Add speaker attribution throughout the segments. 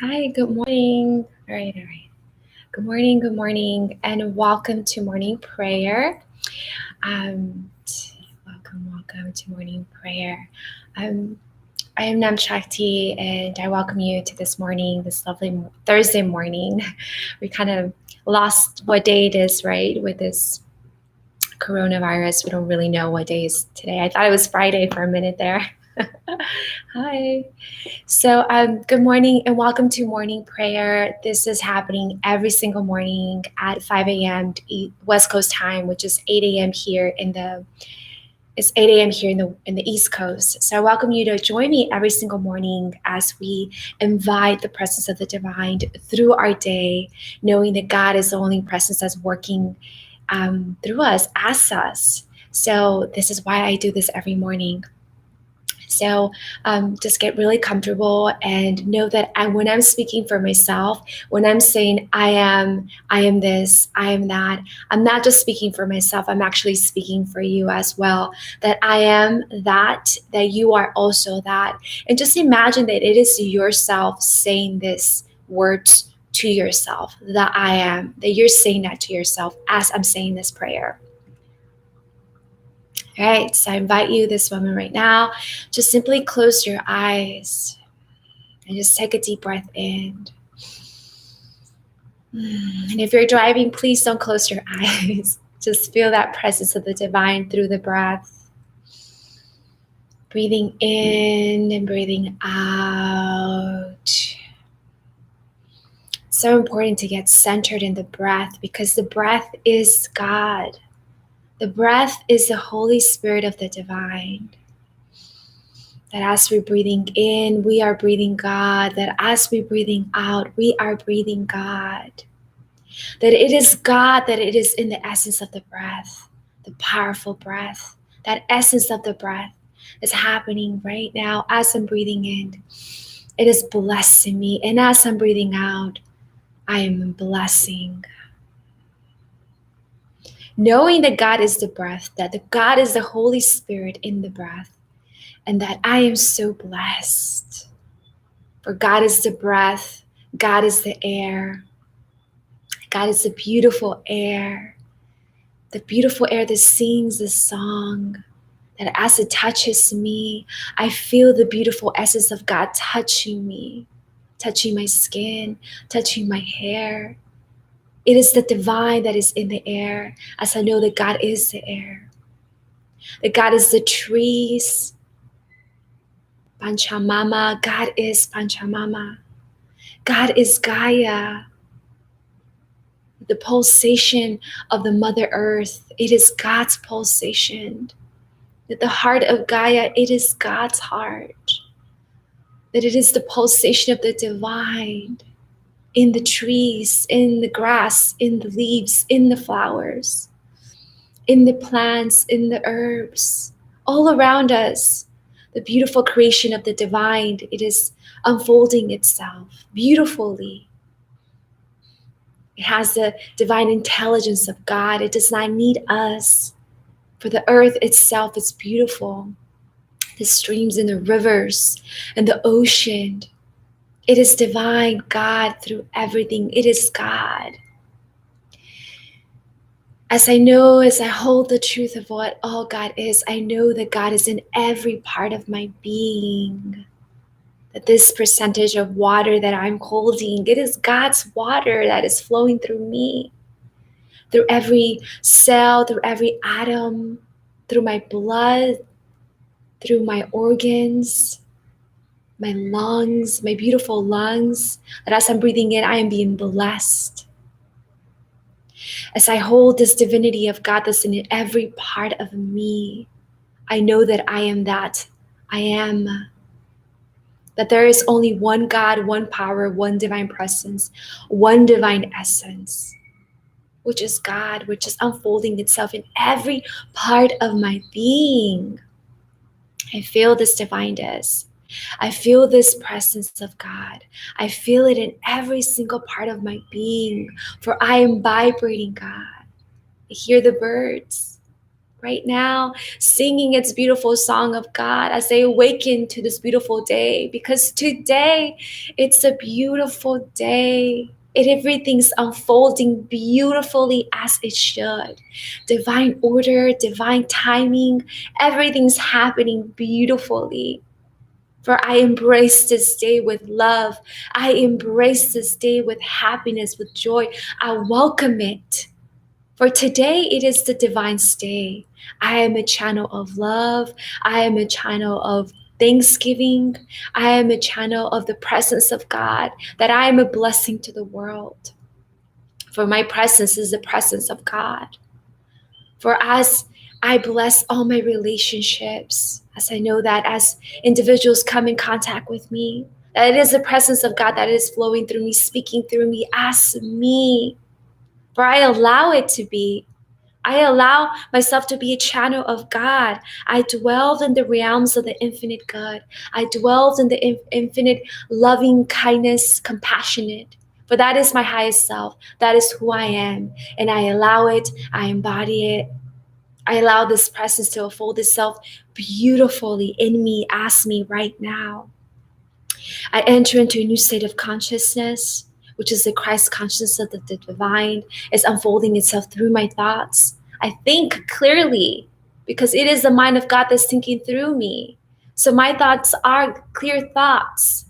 Speaker 1: Hi, good morning. All right. Good morning, and welcome to morning prayer. Welcome to morning prayer. Um, I am Nam Shakti, and I welcome you to this morning, this lovely Thursday morning. We kind of lost what day it is, right? With this coronavirus, we don't really know what day is today. I thought it was Friday for a minute there. Hi. So, good morning and welcome to morning prayer. This is happening every single morning at 5 a.m. West Coast time, which is 8 a.m. here in the it's 8 a.m. here in the East Coast. So I welcome you to join me every single morning as we invite the presence of the divine through our day, knowing that God is the only presence that's working through us, as us. So this is why I do this every morning. So just get really comfortable and know that when I'm speaking for myself, when I'm saying I am this, I am that, I'm not just speaking for myself, I'm actually speaking for you as well. That I am that you are also that. And just imagine that it is yourself saying this words to yourself, that I am, that you're saying that to yourself as I'm saying this prayer. All right, so I invite you this moment right now, just simply close your eyes and just take a deep breath in. And if you're driving, please don't close your eyes. Just feel that presence of the divine through the breath. Breathing in and breathing out. It's so important to get centered in the breath because the breath is God. The breath is the Holy Spirit of the divine. That as we're breathing in, we are breathing God. That as we're breathing out, we are breathing God. That it is God, that it is in the essence of the breath, the powerful breath, that essence of the breath is happening right now as I'm breathing in. It is blessing me. And as I'm breathing out, I am blessing. Knowing that God is the breath, that the God is the Holy Spirit in the breath, and that I am so blessed. For God is the breath, God is the air, God is the beautiful air that sings the song, that as it touches me, I feel the beautiful essence of God touching me, touching my skin, touching my hair. It is the divine that is in the air, as I know that God is the air, that God is the trees, Panchamama, God is Panchamama, God is Gaia, the pulsation of the Mother Earth. It is God's pulsation. That the heart of Gaia, it is God's heart. That it is the pulsation of the divine in the trees, in the grass, in the leaves, in the flowers, in the plants, in the herbs, all around us. The beautiful creation of the divine, it is unfolding itself beautifully. It has the divine intelligence of God. It does not need us. For the earth itself is beautiful. The streams and the rivers and the ocean. It is divine God through everything. It is God. As I hold the truth of what all God is, I know that God is in every part of my being. That this percentage of water that I'm holding, it is God's water that is flowing through me. Through every cell, through every atom, through my blood, through my organs, my lungs, my beautiful lungs, that as I'm breathing in, I am being blessed. As I hold this divinity of God that's in every part of me, I know that I am that. I am. That there is only one God, one power, one divine presence, one divine essence, which is God, which is unfolding itself in every part of my being. I feel this divineness. I feel this presence of God. I feel it in every single part of my being, for I am vibrating God. I hear the birds, right now, singing its beautiful song of God as they awaken to this beautiful day. Because today, it's a beautiful day. Everything's unfolding beautifully as it should. Divine order, divine timing, everything's happening beautifully. For I embrace this day with love. I embrace this day with happiness, with joy. I welcome it. For today, it is the divine day. I am a channel of love. I am a channel of thanksgiving. I am a channel of the presence of God, that I am a blessing to the world. For my presence is the presence of God. For as I bless all my relationships, as I know that as individuals come in contact with me, that it is the presence of God that is flowing through me, speaking through me, as me. For I allow it to be. I allow myself to be a channel of God. I dwelled in the realms of the infinite good. I dwelled in the infinite loving kindness, compassionate. For that is my highest self. That is who I am. And I allow it. I embody it. I allow this presence to unfold itself beautifully in me, as me right now. I enter into a new state of consciousness, which is the Christ consciousness of the divine, is unfolding itself through my thoughts. I think clearly because it is the mind of God that's thinking through me. So my thoughts are clear thoughts,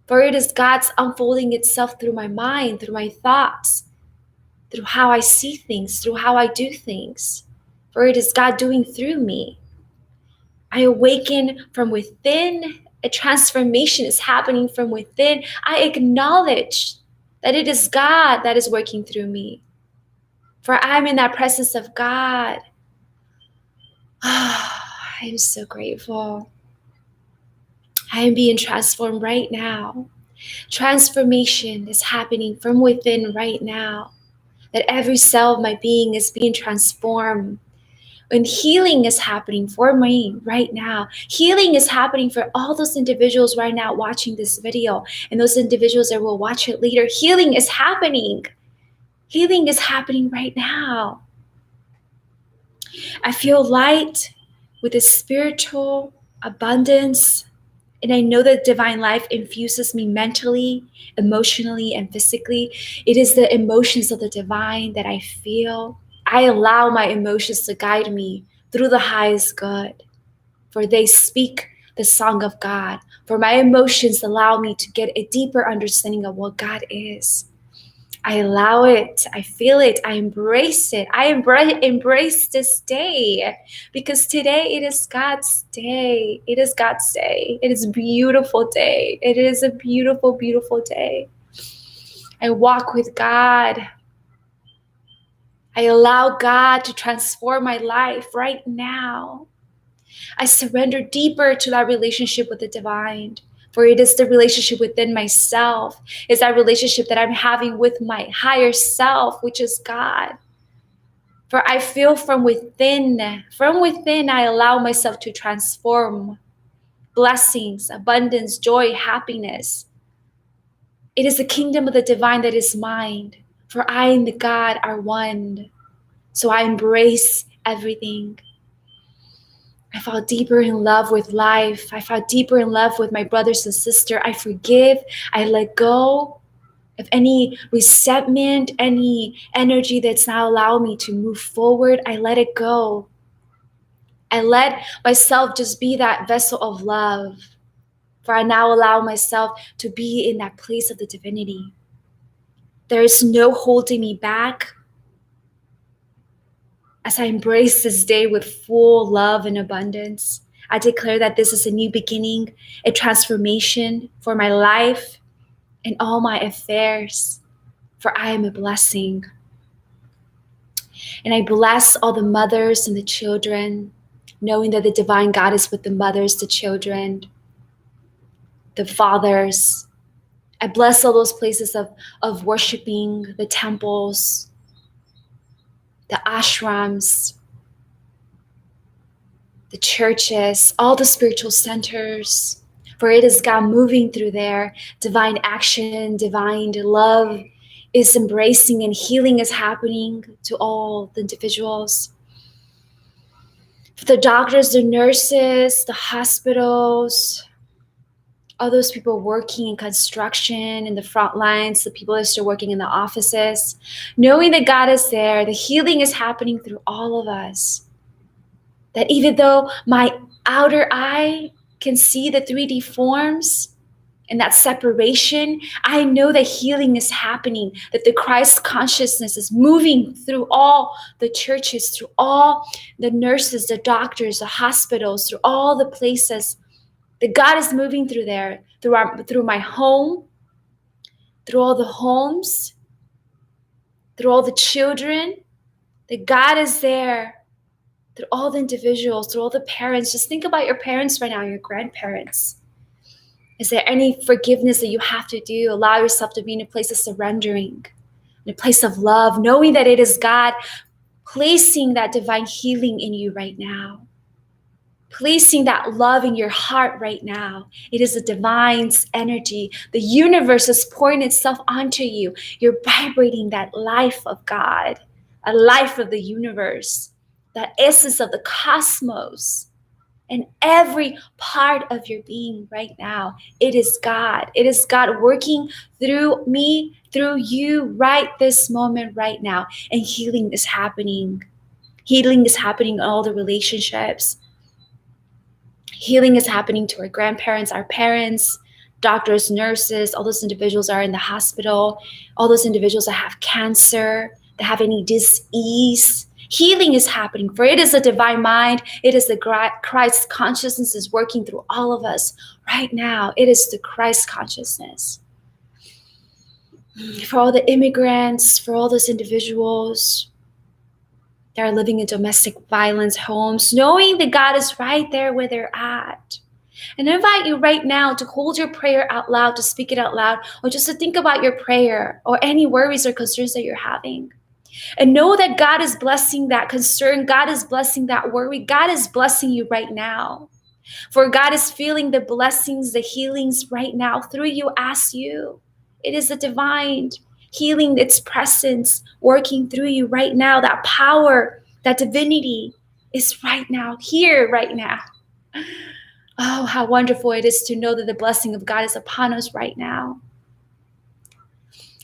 Speaker 1: for it is God's unfolding itself through my mind, through my thoughts, through how I see things, through how I do things. For it is God doing through me. I awaken from within. A transformation is happening from within. I acknowledge that it is God that is working through me. For I'm in that presence of God. I am so grateful. I am being transformed right now. Transformation is happening from within right now. That every cell of my being is being transformed. And healing is happening for me right now. Healing is happening for all those individuals right now watching this video and those individuals that will watch it later. Healing is happening. Healing is happening right now. I feel light with a spiritual abundance. And I know that divine life infuses me mentally, emotionally, and physically. It is the emotions of the divine that I feel. I allow my emotions to guide me through the highest good, for they speak the song of God. For my emotions allow me to get a deeper understanding of what God is. I allow it. I feel it. I embrace it. I embrace this day, because today it is God's day. It is God's day. It is a beautiful day. It is a beautiful, beautiful day. I walk with God. I allow God to transform my life right now. I surrender deeper to that relationship with the divine, for it is the relationship within myself. It's that relationship that I'm having with my higher self, which is God. For I feel from within I allow myself to transform blessings, abundance, joy, happiness. It is the kingdom of the divine that is mine, for I and the God are one. So I embrace everything. I fall deeper in love with life. I fall deeper in love with my brothers and sisters. I forgive. I let go of any resentment, any energy that's not allowing me to move forward. I let it go. I let myself just be that vessel of love. For I now allow myself to be in that place of the divinity. There is no holding me back. As I embrace this day with full love and abundance, I declare that this is a new beginning, a transformation for my life and all my affairs, for I am a blessing. And I bless all the mothers and the children, knowing that the divine God is with the mothers, the children, the fathers. I bless all those places of worshiping, the temples, the ashrams, the churches, all the spiritual centers, for it is God moving through there. Divine action, divine love is embracing, and healing is happening to all the individuals. The doctors, the nurses, the hospitals, all those people working in construction, in the front lines, the people that are still working in the offices, knowing that God is there, the healing is happening through all of us. That even though my outer eye can see the 3D forms and that separation, I know that healing is happening, that the Christ consciousness is moving through all the churches, through all the nurses, the doctors, the hospitals, through all the places. That God is moving through there, through my home, through all the homes, through all the children. That God is there through all the individuals, through all the parents. Just think about your parents right now, your grandparents. Is there any forgiveness that you have to do? Allow yourself to be in a place of surrendering, in a place of love, knowing that it is God placing that divine healing in you right now. Placing that love in your heart right now. It is a divine energy. The universe is pouring itself onto you. You're vibrating that life of God, a life of the universe, that essence of the cosmos. And every part of your being right now, it is God. It is God working through me, through you, right this moment, right now. And healing is happening. Healing is happening in all the relationships. Healing is happening to our grandparents, our parents, doctors, nurses. All those individuals are in the hospital. All those individuals that have cancer, that have any disease. Healing is happening, for it is a divine mind. It is the Christ consciousness is working through all of us right now. It is the Christ consciousness. For all the immigrants, for all those individuals that are living in domestic violence homes, knowing that God is right there where they're at. And I invite you right now to hold your prayer out loud, to speak it out loud, or just to think about your prayer or any worries or concerns that you're having. And know that God is blessing that concern. God is blessing that worry. God is blessing you right now. For God is feeling the blessings, the healings right now through you as you. It is a divine healing, its presence working through you right now. That power, that divinity is right now, here right now. Oh, how wonderful it is to know that the blessing of God is upon us right now.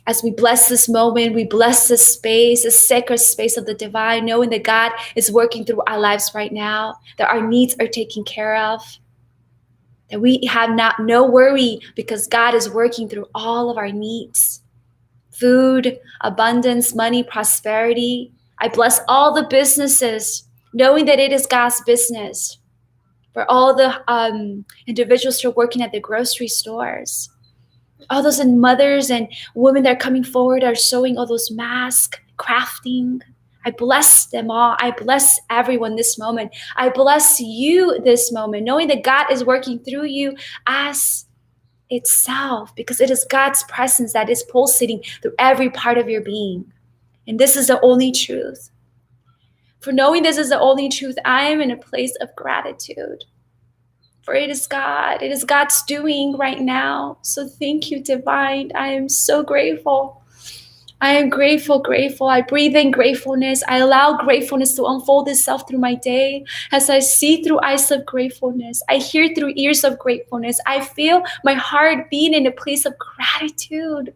Speaker 1: As we bless this moment, we bless this space, this sacred space of the divine, knowing that God is working through our lives right now, that our needs are taken care of, that we have no worry because God is working through all of our needs. Food, abundance, money, prosperity. I bless all the businesses, knowing that it is God's business. For all the individuals who are working at the grocery stores, all those mothers and women that are coming forward are sewing all those masks, crafting. I bless them all. I bless everyone this moment. I bless you this moment, knowing that God is working through you as itself, because it is God's presence that is pulsating through every part of your being. And this is the only truth. For knowing this is the only truth, I am in a place of gratitude. For it is God. It is God's doing right now. So thank you, divine. I am so grateful. I am grateful. I breathe in gratefulness. I allow gratefulness to unfold itself through my day as I see through eyes of gratefulness. I hear through ears of gratefulness. I feel my heart being in a place of gratitude.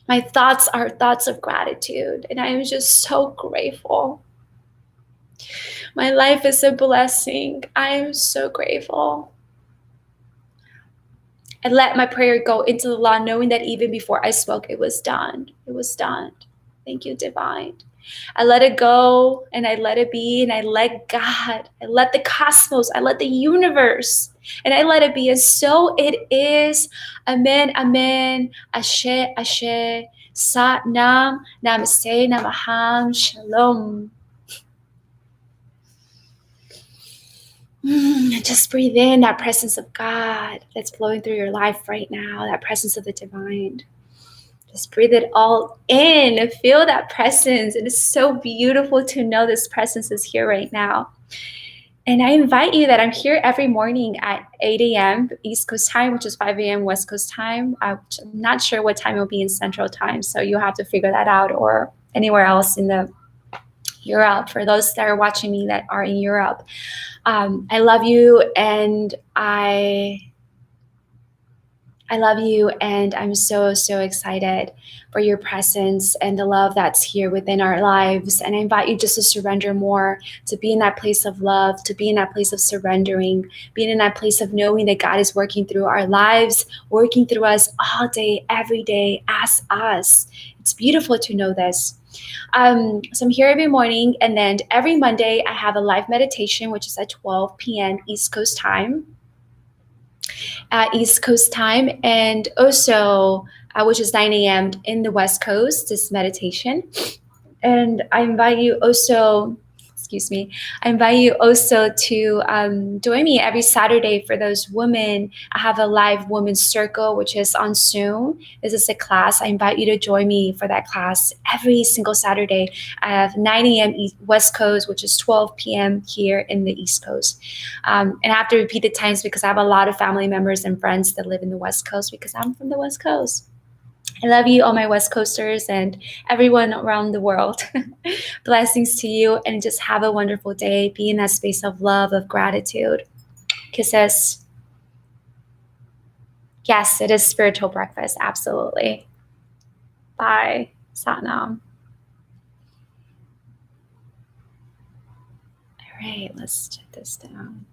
Speaker 1: My thoughts are thoughts of gratitude, and I am just so grateful. My life is a blessing. I am so grateful. I let my prayer go into the law, knowing that even before I spoke, it was done. It was done. Thank you, divine. I let it go and I let it be, and I let God, I let the cosmos, I let the universe, and I let it be. And so it is. Amen, amen. Ashe, ashe. Sat nam, namaste, namaham, shalom. Just breathe in that presence of God that's flowing through your life right now, that presence of the divine. Just breathe it all in and feel that presence. It is so beautiful to know this presence is here right now. And I invite you that I'm here every morning at 8 a.m. East Coast time, which is 5 a.m. West Coast time. I'm not sure what time it will be in Central time, so you'll have to figure that out, or anywhere else in the Europe, for those that are watching me that are in Europe. I love you, and I love you, and I'm so, so excited for your presence and the love that's here within our lives. And I invite you just to surrender more, to be in that place of love, to be in that place of surrendering, being in that place of knowing that God is working through our lives, working through us all day, every day, as us. It's beautiful to know this. So I'm here every morning, and then every Monday I have a live meditation, which is at 12 p.m. East Coast time. East Coast time, and also which is 9 a.m. in the West Coast, this meditation. And I invite you also, excuse me, I invite you also to join me every Saturday for those women. I have a live women's circle, which is on Zoom. This is a class. I invite you to join me for that class every single Saturday. I have 9 a.m. West Coast, which is 12 p.m. here in the East Coast. And I have to repeat the times because I have a lot of family members and friends that live in the West Coast because I'm from the West Coast. I love you, all my West Coasters and everyone around the world. Blessings to you, and just have a wonderful day. Be in that space of love, of gratitude. Kisses. Yes, it is spiritual breakfast. Absolutely. Bye. Satnam. All right, let's check this down.